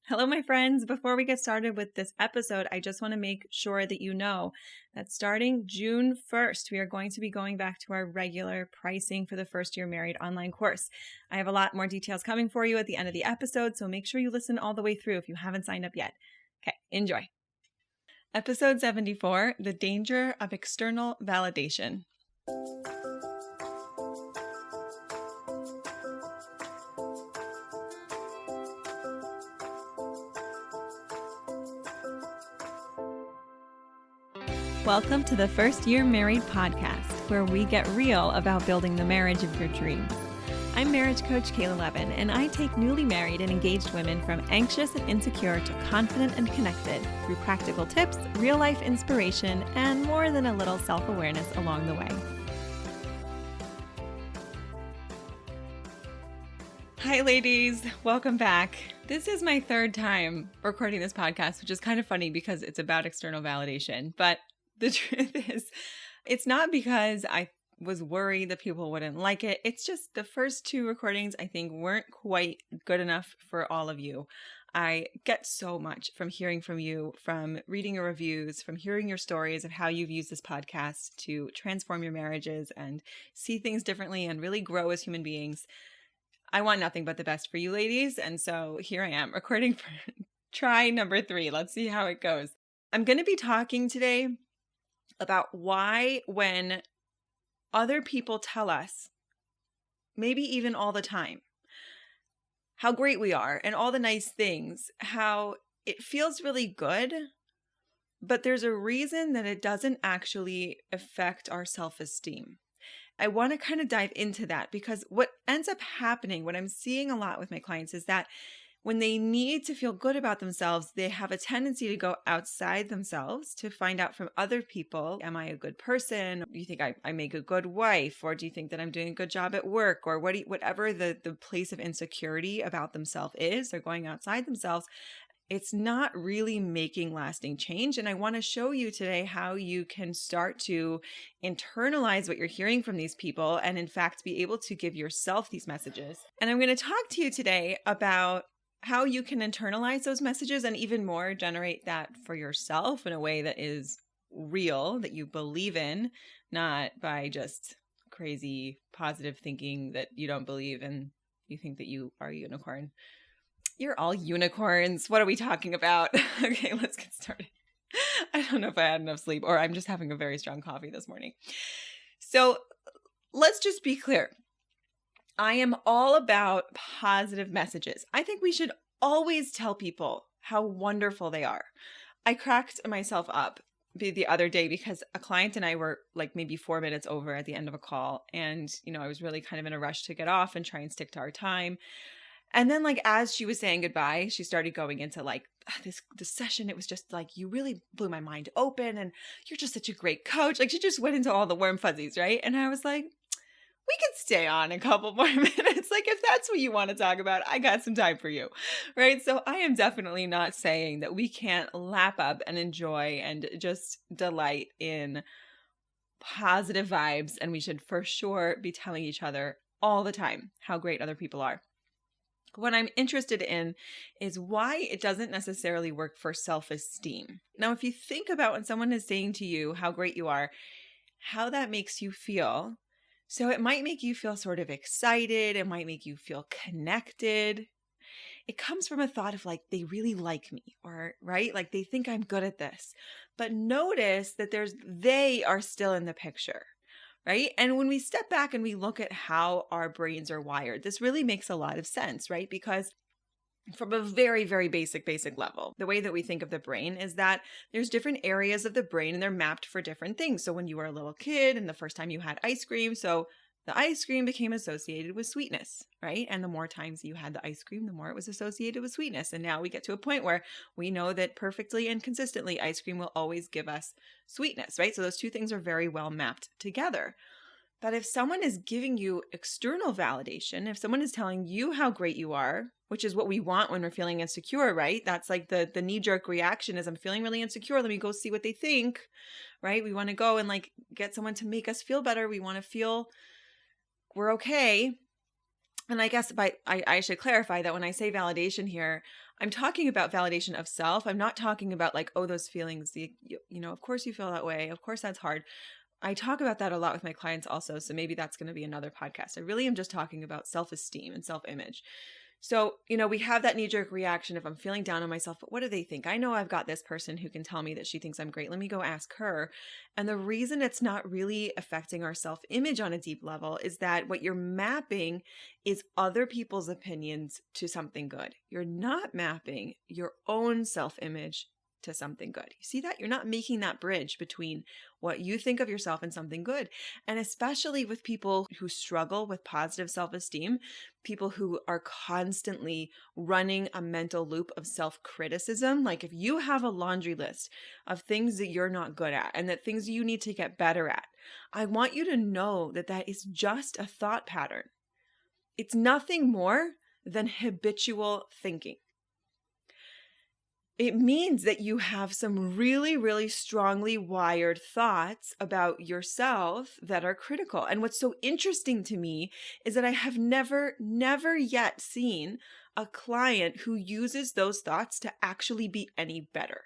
Hello, my friends. Before we get started with this episode, I just want to make sure that you know that starting June 1st, we are going to be going back to our regular pricing for the First Year Married online course. I have a lot more details coming for you at the end of the episode, so make sure you listen all the way through if you haven't signed up yet. Okay, enjoy. Episode 74, The Danger of External Validation. Welcome to the First Year Married podcast, where we get real about building the marriage of your dreams. I'm marriage coach Kayla Levin, and I take newly married and engaged women from anxious and insecure to confident and connected through practical tips, real-life inspiration, and more than a little self-awareness along the way. Hi, ladies. Welcome back. This is my third time recording this podcast, which is kind of funny because it's about external validation, but the truth is, it's not because I was worried that people wouldn't like it. It's just the first two recordings, I think, weren't quite good enough for all of you. I get so much from hearing from you, from reading your reviews, from hearing your stories of how you've used this podcast to transform your marriages and see things differently and really grow as human beings. I want nothing but the best for you, ladies. And so here I am recording for try number 3. Let's see how it goes. I'm going to be talking today about why when other people tell us, maybe even all the time, how great we are and all the nice things, how it feels really good, but there's a reason that it doesn't actually affect our self-esteem. I want to kind of dive into that because what ends up happening, what I'm seeing a lot with my clients is that when they need to feel good about themselves, they have a tendency to go outside themselves to find out from other people, am I a good person? Do you think I make a good wife? Or do you think that I'm doing a good job at work? Or whatever the place of insecurity about themselves is, they're going outside themselves. It's not really making lasting change. And I want to show you today how you can start to internalize what you're hearing from these people and in fact be able to give yourself these messages. And I'm going to talk to you today about how you can internalize those messages and even more generate that for yourself in a way that is real, that you believe in, not by just crazy positive thinking that you don't believe and you think that you are a unicorn. You're all unicorns. What are we talking about? Okay, let's get started. I don't know if I had enough sleep or I'm just having a very strong coffee this morning. So let's just be clear. I am all about positive messages. I think we should always tell people how wonderful they are. I cracked myself up the other day because a client and I were like maybe 4 minutes over at the end of a call. And, I was really kind of in a rush to get off and try and stick to our time. And then like, as she was saying goodbye, she started going into like this session. It was just like, you really blew my mind open and you're just such a great coach. Like she just went into all the warm fuzzies, right? And I was like, we can stay on a couple more minutes. Like if that's what you want to talk about, I got some time for you, right? So I am definitely not saying that we can't lap up and enjoy and just delight in positive vibes. And we should for sure be telling each other all the time how great other people are. What I'm interested in is why it doesn't necessarily work for self-esteem. Now, if you think about when someone is saying to you how great you are, how that makes you feel. So it might make you feel sort of excited. It might make you feel connected. It comes from a thought of like, they really like me or right? Like they think I'm good at this. But notice that they are still in the picture. Right? And when we step back and we look at how our brains are wired, this really makes a lot of sense, right? Because from a very, very basic level, the way that we think of the brain is that there's different areas of the brain and they're mapped for different things. So when you were a little kid and the first time you had ice cream, so the ice cream became associated with sweetness, right? And the more times you had the ice cream, the more it was associated with sweetness. And now we get to a point where we know that perfectly and consistently, ice cream will always give us sweetness, right? So those two things are very well mapped together. But if someone is giving you external validation, if someone is telling you how great you are, which is what we want when we're feeling insecure, right? That's like the knee-jerk reaction is I'm feeling really insecure. Let me go see what they think, right? We want to go and like get someone to make us feel better. We want to feel we're okay. And I guess I should clarify that when I say validation here, I'm talking about validation of self. I'm not talking about like, oh, those feelings, of course you feel that way. Of course that's hard. I talk about that a lot with my clients also. So maybe that's going to be another podcast. I really am just talking about self-esteem and self-image. So, we have that knee-jerk reaction if I'm feeling down on myself, but what do they think? I know I've got this person who can tell me that she thinks I'm great. Let me go ask her. And the reason it's not really affecting our self-image on a deep level is that what you're mapping is other people's opinions to something good. You're not mapping your own self-image to something good. You see that? You're not making that bridge between what you think of yourself and something good. And especially with people who struggle with positive self-esteem, people who are constantly running a mental loop of self-criticism. Like if you have a laundry list of things that you're not good at and that things you need to get better at, I want you to know that that is just a thought pattern. It's nothing more than habitual thinking. It means that you have some really, really strongly wired thoughts about yourself that are critical. And what's so interesting to me is that I have never yet seen a client who uses those thoughts to actually be any better.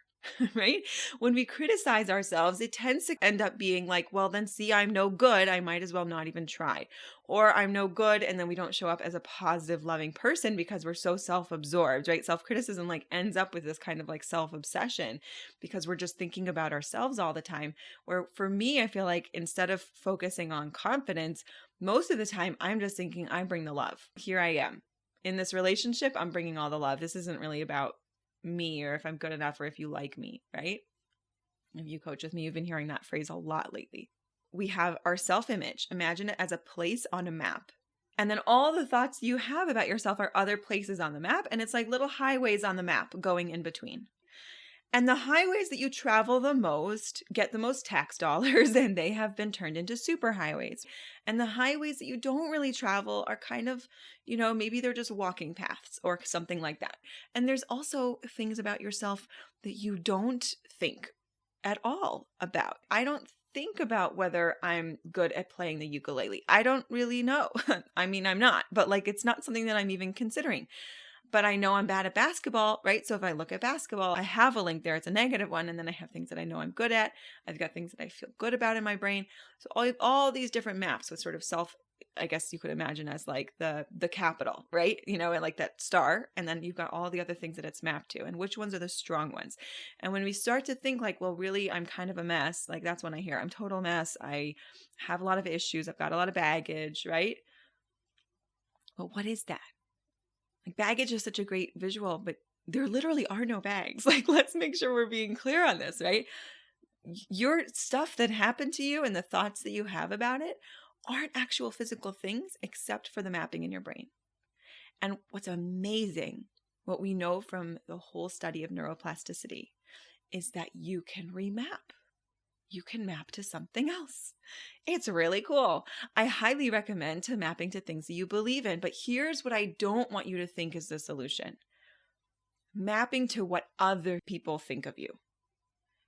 Right? When we criticize ourselves, it tends to end up being like, well, then see, I'm no good. I might as well not even try. Or I'm no good. And then we don't show up as a positive, loving person because we're so self-absorbed, right? Self-criticism like ends up with this kind of like self-obsession because we're just thinking about ourselves all the time. Where for me, I feel like instead of focusing on confidence, most of the time I'm just thinking I bring the love. Here I am. In this relationship, I'm bringing all the love. This isn't really about me or if I'm good enough or if you like me, right? If you coach with me, you've been hearing that phrase a lot lately. We have our self-image. Imagine it as a place on a map. And then all the thoughts you have about yourself are other places on the map. And it's like little highways on the map going in between. And the highways that you travel the most get the most tax dollars, and they have been turned into super highways. And the highways that you don't really travel are kind of, maybe they're just walking paths or something like that. And there's also things about yourself that you don't think at all about. I don't think about whether I'm good at playing the ukulele. I don't really know. I mean, I'm not, but like, it's not something that I'm even considering. But I know I'm bad at basketball, right? So if I look at basketball, I have a link there. It's a negative one. And then I have things that I know I'm good at. I've got things that I feel good about in my brain. So all these different maps with sort of self, I guess you could imagine as like the capital, right? And like that star. And then you've got all the other things that it's mapped to. And which ones are the strong ones? And when we start to think like, well, really, I'm kind of a mess. Like that's when I hear I'm total mess. I have a lot of issues. I've got a lot of baggage, right? Well, what is that? Like baggage is such a great visual, but there literally are no bags. Like, let's make sure we're being clear on this, right? Your stuff that happened to you and the thoughts that you have about it aren't actual physical things except for the mapping in your brain. And what's amazing, what we know from the whole study of neuroplasticity, is that you can remap. You can map to something else. It's really cool. I highly recommend to mapping to things that you believe in. But here's what I don't want you to think is the solution. Mapping to what other people think of you.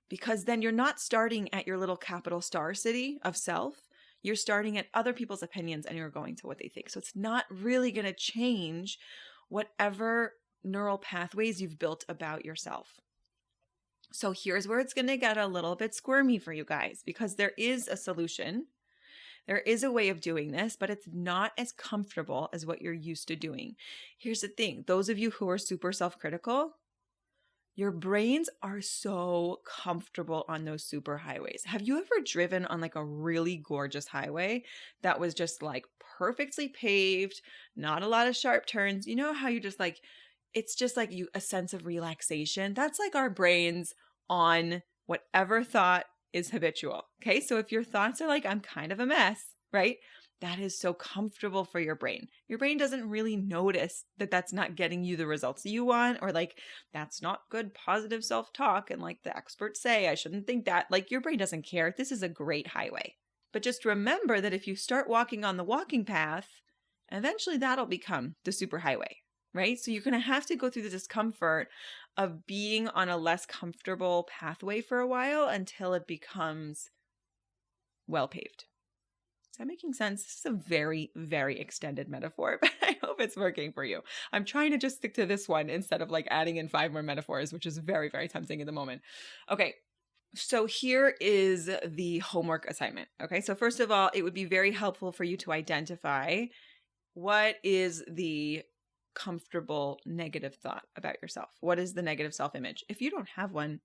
Because then you're not starting at your little capital star city of self. You're starting at other people's opinions and you're going to what they think. So it's not really going to change whatever neural pathways you've built about yourself. So here's where it's going to get a little bit squirmy for you guys because there is a solution. There is a way of doing this, but it's not as comfortable as what you're used to doing. Here's the thing. Those of you who are super self-critical, your brains are so comfortable on those super highways. Have you ever driven on like a really gorgeous highway that was just like perfectly paved, not a lot of sharp turns? You know how you just like, it's just like a sense of relaxation. That's like our brains on whatever thought is habitual. Okay. So if your thoughts are like, I'm kind of a mess, right? That is so comfortable for your brain. Your brain doesn't really notice that that's not getting you the results that you want, or like, that's not good positive self-talk. And like the experts say, I shouldn't think that. Like your brain doesn't care. This is a great highway. But just remember that if you start walking on the walking path, eventually that'll become the superhighway. Right? So you're going to have to go through the discomfort of being on a less comfortable pathway for a while until it becomes well paved. Is that making sense? This is a very, very extended metaphor, but I hope it's working for you. I'm trying to just stick to this one instead of like adding in 5 more metaphors, which is very, very tempting in the moment. Okay. So here is the homework assignment. Okay. So first of all, it would be very helpful for you to identify what is the comfortable negative thought about yourself. What is the negative self-image? If you don't have one,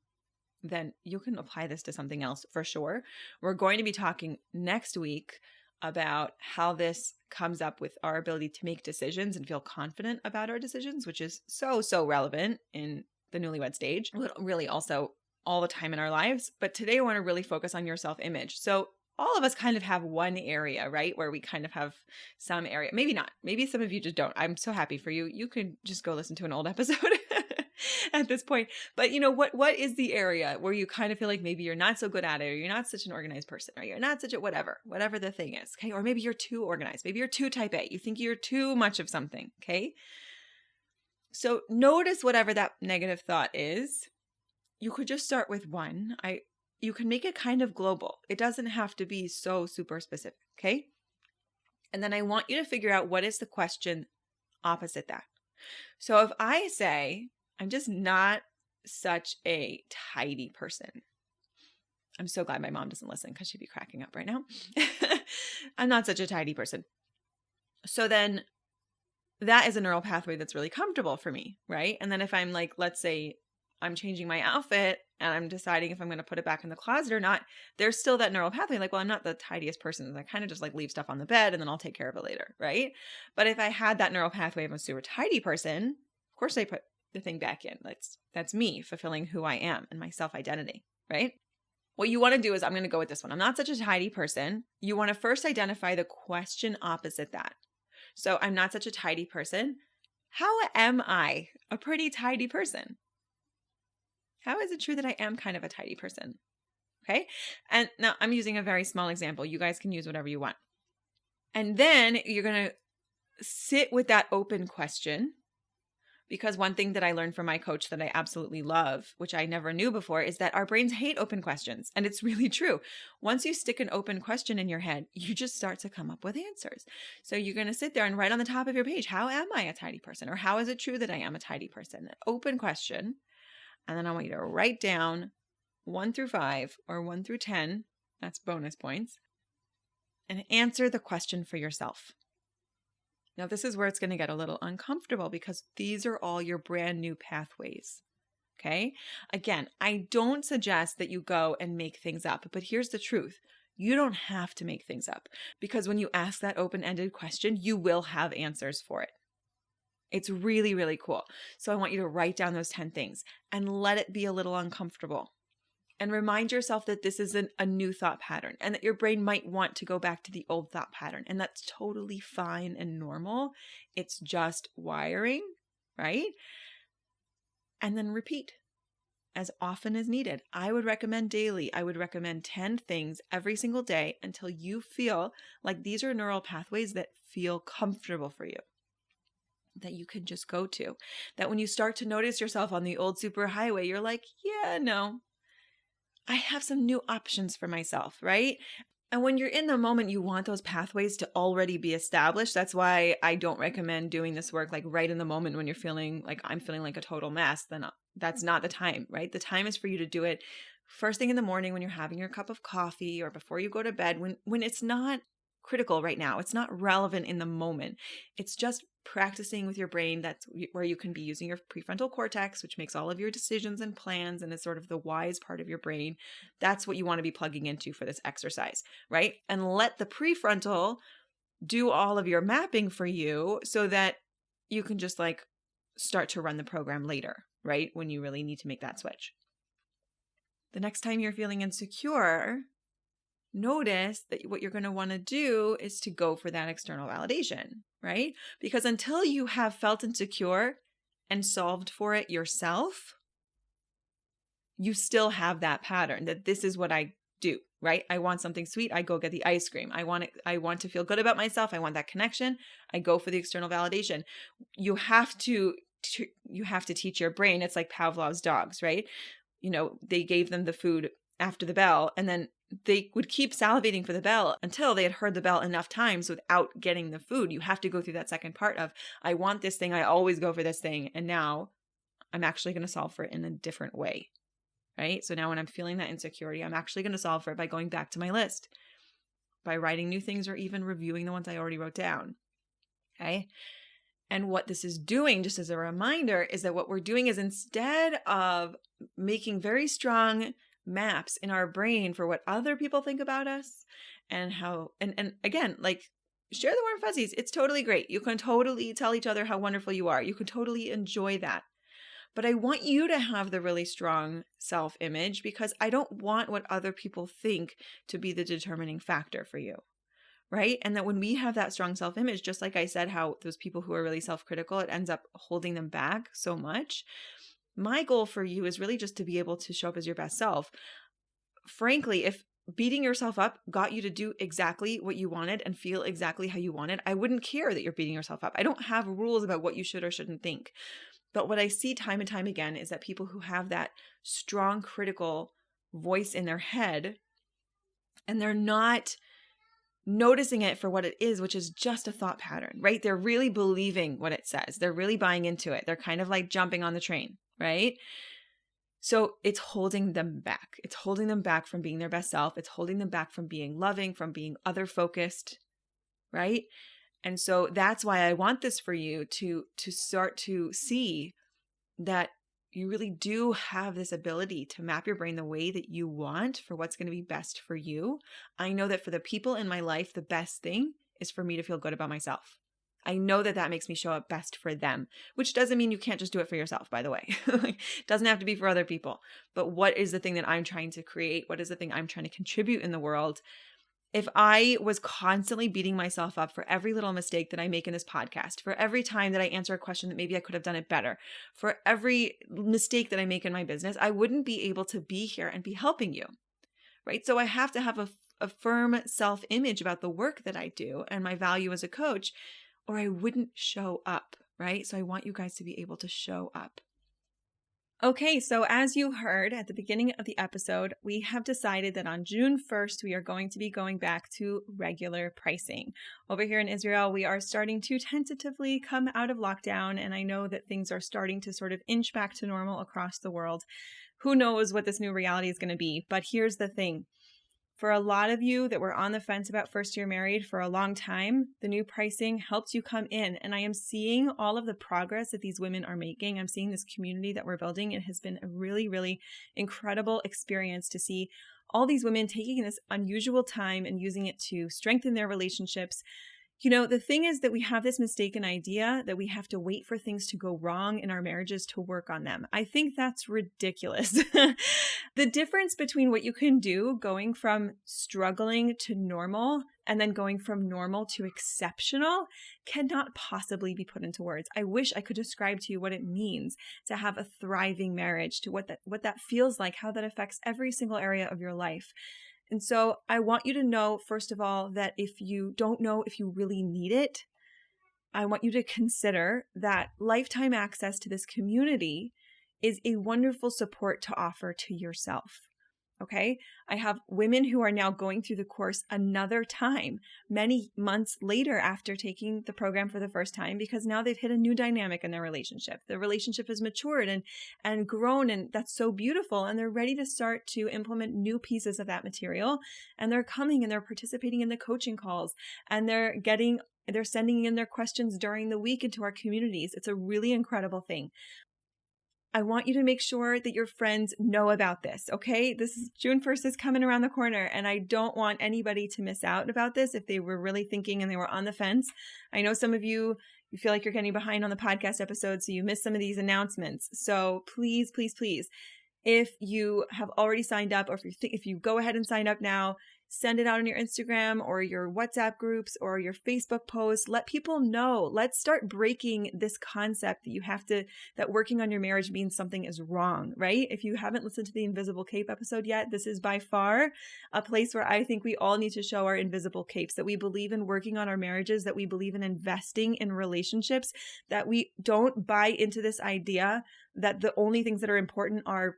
then you can apply this to something else for sure. We're going to be talking next week about how this comes up with our ability to make decisions and feel confident about our decisions, which is so, so relevant in the newlywed stage, really also all the time in our lives. But today I want to really focus on your self-image. So all of us kind of have one area, right? Where we kind of have some area, maybe not, maybe some of you just don't. I'm so happy for you. You could just go listen to an old episode at this point. But you know, what is the area where you kind of feel like maybe you're not so good at it, or you're not such an organized person, or you're not such a whatever the thing is. Okay. Or maybe you're too organized. Maybe you're too type A. You think you're too much of something. Okay. So notice whatever that negative thought is. You could just start with one. You can make it kind of global. It doesn't have to be so super specific. Okay. And then I want you to figure out what is the question opposite that. So if I say, I'm just not such a tidy person. I'm so glad my mom doesn't listen because she'd be cracking up right now. I'm not such a tidy person. So then that is a neural pathway that's really comfortable for me, right? And then if I'm like, let's say I'm changing my outfit and I'm deciding if I'm going to put it back in the closet or not, there's still that neural pathway. Like, well, I'm not the tidiest person. I kind of just like leave stuff on the bed and then I'll take care of it later, right? But if I had that neural pathway of a super tidy person, of course I put the thing back in. That's me fulfilling who I am and my self-identity, right? What you want to do is, I'm going to go with this one. I'm not such a tidy person. You want to first identify the question opposite that. So I'm not such a tidy person. How am I a pretty tidy person? How is it true that I am kind of a tidy person? Okay. And now I'm using a very small example. You guys can use whatever you want. And then you're going to sit with that open question. Because one thing that I learned from my coach that I absolutely love, which I never knew before, is that our brains hate open questions. And it's really true. Once you stick an open question in your head, you just start to come up with answers. So you're going to sit there and write on the top of your page, how am I a tidy person? Or how is it true that I am a tidy person? An open question. And then I want you to write down 1 through 5 or 1 through 10. That's bonus points. And answer the question for yourself. Now, this is where it's going to get a little uncomfortable because these are all your brand new pathways. Okay. Again, I don't suggest that you go and make things up, but here's the truth. You don't have to make things up because when you ask that open-ended question, you will have answers for it. It's really, really cool. So I want you to write down those 10 things and let it be a little uncomfortable. And remind yourself that this isn't a new thought pattern and that your brain might want to go back to the old thought pattern. And that's totally fine and normal. It's just wiring, right? And then repeat as often as needed. I would recommend daily. I would recommend 10 things every single day until you feel like these are neural pathways that feel comfortable for you, that you can just go to. That when you start to notice yourself on the old superhighway, you're like, yeah, no. I have some new options for myself, right? And when you're in the moment, you want those pathways to already be established. That's why I don't recommend doing this work like right in the moment when you're feeling like I'm feeling like a total mess. Then that's not the time, right? The time is for you to do it first thing in the morning when you're having your cup of coffee or before you go to bed, when it's not critical right now. It's not relevant in the moment. It's just practicing with your brain. That's where you can be using your prefrontal cortex, which makes all of your decisions and plans and is sort of the wise part of your brain. That's what you want to be plugging into for this exercise, right? And let the prefrontal do all of your mapping for you so that you can just like start to run the program later, right? When you really need to make that switch. The next time you're feeling insecure, notice that what you're going to want to do is to go for that external validation, right? Because until you have felt insecure and solved for it yourself, you still have that pattern that this is what I do, right? I want something sweet. I go get the ice cream. I want to feel good about myself. I want that connection. I go for the external validation. You have to teach your brain. It's like Pavlov's dogs, right? You know, they gave them the food after the bell, and then they would keep salivating for the bell until they had heard the bell enough times without getting the food. You have to go through that second part of, I want this thing, I always go for this thing, and now I'm actually going to solve for it in a different way, right? So now when I'm feeling that insecurity, I'm actually going to solve for it by going back to my list, by writing new things, or even reviewing the ones I already wrote down, okay? And what this is doing, just as a reminder, is that what we're doing is, instead of making very strong maps in our brain for what other people think about us and how, and again, like, share the warm fuzzies. It's totally great. You can totally tell each other how wonderful you are. You can totally enjoy that. But I want you to have the really strong self-image, because I don't want what other people think to be the determining factor for you. Right? And that when we have that strong self-image, just like I said, how those people who are really self-critical, it ends up holding them back so much. My goal for you is really just to be able to show up as your best self. Frankly, if beating yourself up got you to do exactly what you wanted and feel exactly how you wanted, I wouldn't care that you're beating yourself up. I don't have rules about what you should or shouldn't think. But what I see time and time again is that people who have that strong critical voice in their head, and they're not noticing it for what it is, which is just a thought pattern, right? They're really believing what it says. They're really buying into it. They're kind of like jumping on the train, right? So it's holding them back. It's holding them back from being their best self. It's holding them back from being loving, from being other focused, right? And so that's why I want this for you to start to see that you really do have this ability to map your brain the way that you want for what's going to be best for you. I know that for the people in my life, the best thing is for me to feel good about myself. I know that that makes me show up best for them, which doesn't mean you can't just do it for yourself, by the way. It doesn't have to be for other people. But what is the thing that I'm trying to create? What is the thing I'm trying to contribute in the world? If I was constantly beating myself up for every little mistake that I make in this podcast, for every time that I answer a question that maybe I could have done it better, for every mistake that I make in my business, I wouldn't be able to be here and be helping you, right? So I have to have a firm self-image about the work that I do and my value as a coach, or I wouldn't show up, right? So I want you guys to be able to show up. Okay, so as you heard at the beginning of the episode, we have decided that on June 1st, we are going to be going back to regular pricing. Over here in Israel, we are starting to tentatively come out of lockdown, and I know that things are starting to sort of inch back to normal across the world. Who knows what this new reality is going to be, but here's the thing. For a lot of you that were on the fence about first year married for a long time, the new pricing helps you come in. And I am seeing all of the progress that these women are making. I'm seeing this community that we're building. It has been a really, really incredible experience to see all these women taking this unusual time and using it to strengthen their relationships. You know, the thing is that we have this mistaken idea that we have to wait for things to go wrong in our marriages to work on them. I think that's ridiculous. The difference between what you can do going from struggling to normal and then going from normal to exceptional cannot possibly be put into words. I wish I could describe to you what it means to have a thriving marriage, to what that feels like, how that affects every single area of your life. And so I want you to know, first of all, that if you don't know if you really need it, I want you to consider that lifetime access to this community is a wonderful support to offer to yourself. Okay, I have women who are now going through the course another time, many months later after taking the program for the first time, because now they've hit a new dynamic in their relationship. The relationship has matured and grown, and that's so beautiful. And they're ready to start to implement new pieces of that material. And they're coming and they're participating in the coaching calls, and they're sending in their questions during the week into our communities. It's a really incredible thing. I want you to make sure that your friends know about this, okay? June 1st is coming around the corner, and I don't want anybody to miss out about this if they were really thinking and they were on the fence. I know some of you feel like you're getting behind on the podcast episodes, so you missed some of these announcements. So please, please, please, if you have already signed up, or if you go ahead and sign up now, send it out on your Instagram or your WhatsApp groups or your Facebook posts. Let people know. Let's start breaking this concept that working on your marriage means something is wrong, right? If you haven't listened to the Invisible Cape episode yet, this is by far a place where I think we all need to show our invisible capes, that we believe in working on our marriages, that we believe in investing in relationships, that we don't buy into this idea that the only things that are important are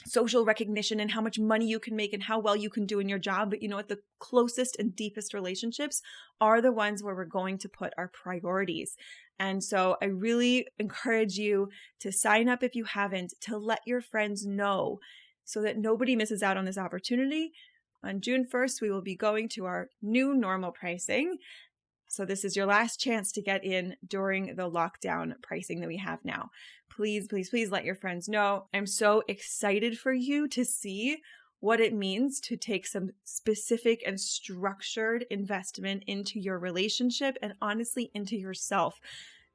social recognition and how much money you can make and how well you can do in your job. But you know what? The closest and deepest relationships are the ones where we're going to put our priorities. And so I really encourage you to sign up if you haven't, to let your friends know so that nobody misses out on this opportunity. On June 1st, we will be going to our new normal pricing. So this is your last chance to get in during the lockdown pricing that we have now. Please, please, please let your friends know. I'm so excited for you to see what it means to take some specific and structured investment into your relationship and honestly into yourself.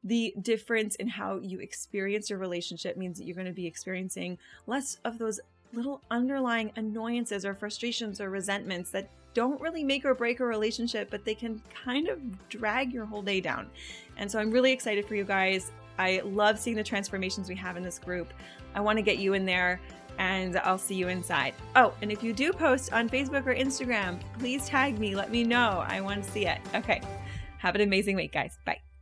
The difference in how you experience your relationship means that you're going to be experiencing less of those little underlying annoyances or frustrations or resentments that don't really make or break a relationship, but they can kind of drag your whole day down. And so I'm really excited for you guys. I love seeing the transformations we have in this group. I want to get you in there, and I'll see you inside. Oh, and if you do post on Facebook or Instagram, please tag me. Let me know. I want to see it. Okay. Have an amazing week, guys. Bye.